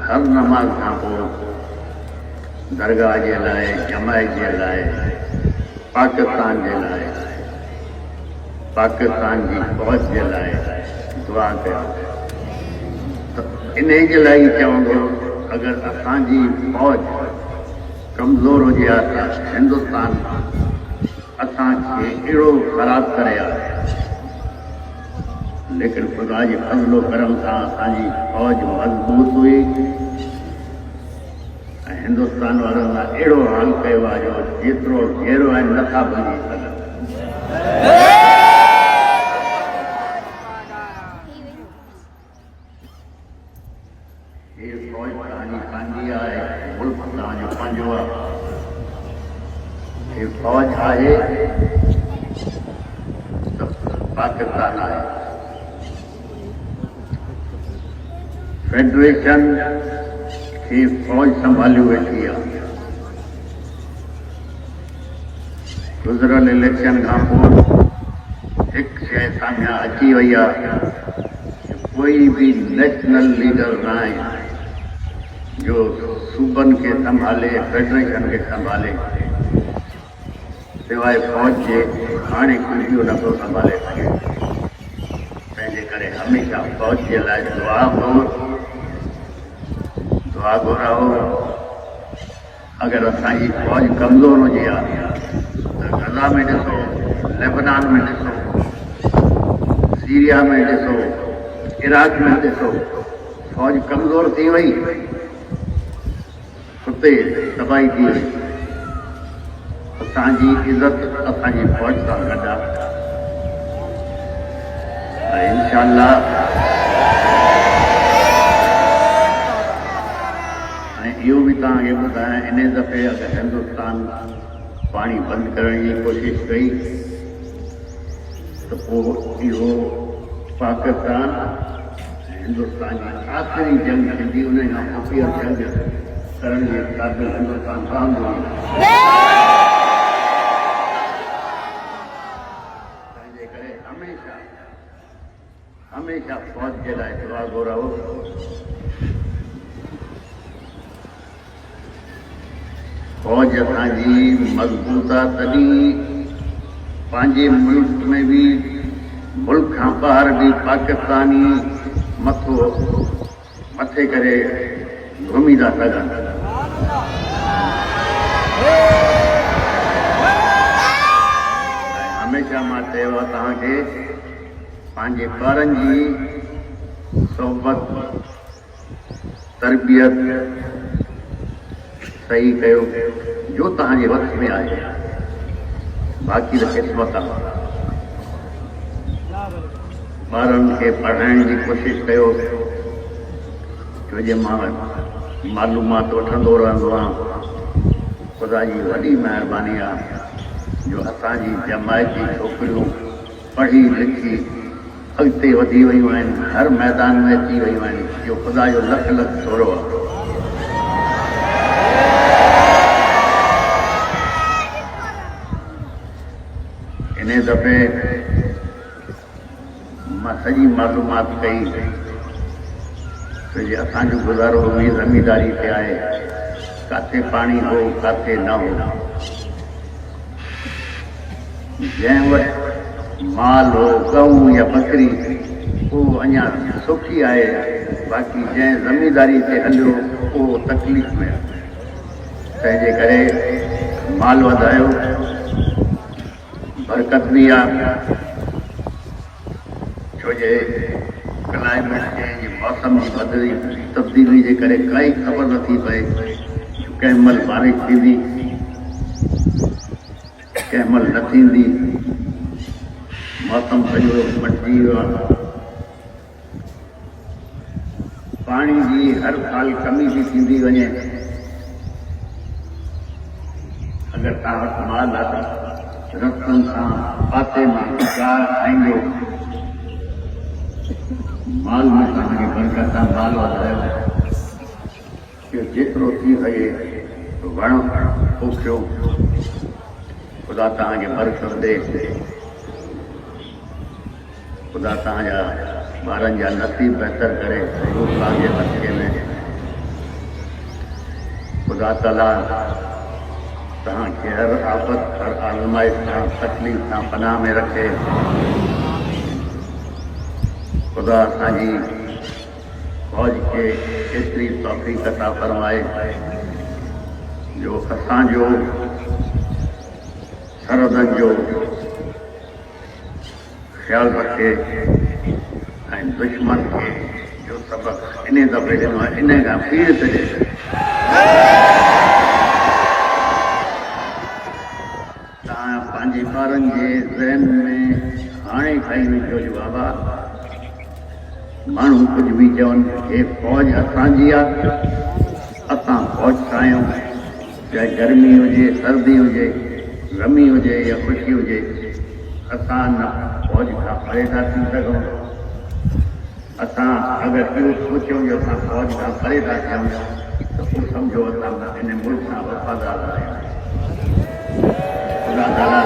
हर नमाज़ खां पोइ दरगाह जे लाइ, जमायत जे लाइ, पाकिस्तान जे लाइ, पाकिस्तान जी फ़ौज जे लाइ दुआ कयो। इन जे लाइ चवां थो, अगरि असांजी फ़ौज कमज़ोर हुजे हा त हिंदुस्तान असांखे अहिड़ो ख़राबु करे हा, लेकिन ख़ुदा जे फज़लो करम सां असांजी फ़ौज मज़बूत हुई ऐं हिंदुस्तान वारनि सां अहिड़ो हाल कयो आहे जो जेतिरो घेरो आहिनि नथा भञी सघनि। हीअ फ़ौज तव्हांजी पंहिंजी आहे, मुल्क तव्हांजो पंहिंजो आहे। हीअ फ़ौज आहे त पाकिस्तान आहे। फेडरेशन खे फ़ौज संभालियो वेठी आहे। गुज़िरियल इलेक्शन खां पोइ हिकु शइ साम्हूं अची वई आहे, कोई बि नेशनल लीडर न आहे जो सूबनि खे संभाले, फेडरेशन खे संभाले, सिवाय फ़ौज जे हाणे कोई ॿियो नथो संभाले सघे। तंहिंजे करे हमेशह फ़ौज जे लाइ दुआ घुराओ। अगरि असांजी फ़ौज कमज़ोर हुजे हा त गज़ा में ॾिसो, लेबनान में ॾिसो, सीरिया में ॾिसो, इराक में ॾिसो, फ़ौज कमज़ोर थी वई, हुते तबाही थी वई। असांजी इज़त असांजी फ़ौज सां गॾु आहे ऐं इंशाअल्लाह इहो बि तव्हांखे ॿुधायां, इन दफ़े अगरि हिंदुस्तान पाणी बंदि करण जी कोशिशि कई त पोइ इहो पाकिस्तान ऐं हिंदुस्तान जी आख़िरी जंग थींदी। उन खां पोइ ॿीहर जंग करण जे क़ाबिल हिंदुस्तान रहंदो आहे। तंहिंजे करे हमेशह फ़ौज जे लाइ दुआ घुराओ। फ़ौज असांजी मज़बूत आहे, तॾहिं पंहिंजे मुल्क में बि, मुल्क खां ॿाहिरि बि पाकिस्तानी मथे करे घुमी था सघनि। हमेशह मां चयो आहे तव्हांखे, पंहिंजे ॿारनि जी सोबत, तरबियत सही कयो जो तव्हांजे वक़्त में आहे, बाक़ी त क़िस्मत आहे। ॿारनि खे पढ़ाइण जी कोशिशि कयो, छो जे मां मालूमात वठंदो रहंदो आहियां। ख़ुदा जी वॾी महिरबानी आहे जो असांजी जमायत जी छोकिरियूं पढ़ी लिखी अॻिते वधी वियूं आहिनि, हर मैदान में अची वियूं आहिनि, जो ख़ुदा जो लख लख थोरो आहे। इन दफ़े मां सॼी मालूमात कई, छो जे असांजो गुज़ारो उन ज़मीदारी ते आहे, किथे पाणी हो, किथे न हो। जंहिं वटि माल हो, गऊ या बकरी, उहो अञा सुखी आहे, बाक़ी जंहिं ज़मीदारी ते हलियो उहो तकलीफ़ में आहे। तंहिंजे करे माल वधायो, बरकत बि आहे, छो जे क्लाइमेट चेंज, मौसम जी तब्दीली जे करे काई ख़बर नथी पए, कंहिं महिल बारिश थींदी, कंहिं महिल न थींदी, मौसम सॼो मटिजी वियो आहे। पाणी जी हर साल कमी थी थींदी वञे। अगरि तव्हां वटि माल आहे, रस्तनि सां पासे मां गाह खाईंदो, माल में तव्हांखे बरकत आहे, माल वधायो, जेतिरो थी सघे वण पोखियो, ख़ुदा तव्हांखे बरकत ॾे, ख़ुदा तव्हांजा ॿारनि जा नसीब बहितर करे, तव्हांजे नसीब में खुदा ताला तव्हांखे हर आफ़त हर आज़माइश सां तकलीफ़ सां पनाह में रखे। खुदा असांजी फ़ौज खे एतिरी तौफ़ीक़ अता फरमाए जो असांजो सरहदनि जो ख़्यालु रखे ऐं दुश्मन खे जो सबक़ इन दफ़े ॾिनो आहे इन खां पीड़ ते ॾे। तव्हां पंहिंजे ॿारनि जे ज़हन में हाणे खाई विझो जो बाबा माण्हू कुझु बि चवनि हे फ़ौज असांजी आहे, असां फ़ौज सां आहियूं, चाहे गर्मी हुजे सर्दी हुजे ग़मी हुजे या ख़ुशी हुजे, असां न फ़ौज खां परे था थी सघूं। असां अगरि इहो सोचियूं जो असां फ़ौज खां परे था थियूं त पोइ सम्झो असां इन मुल्क सां वफ़ादार आहियूं। ख़ुदा ताला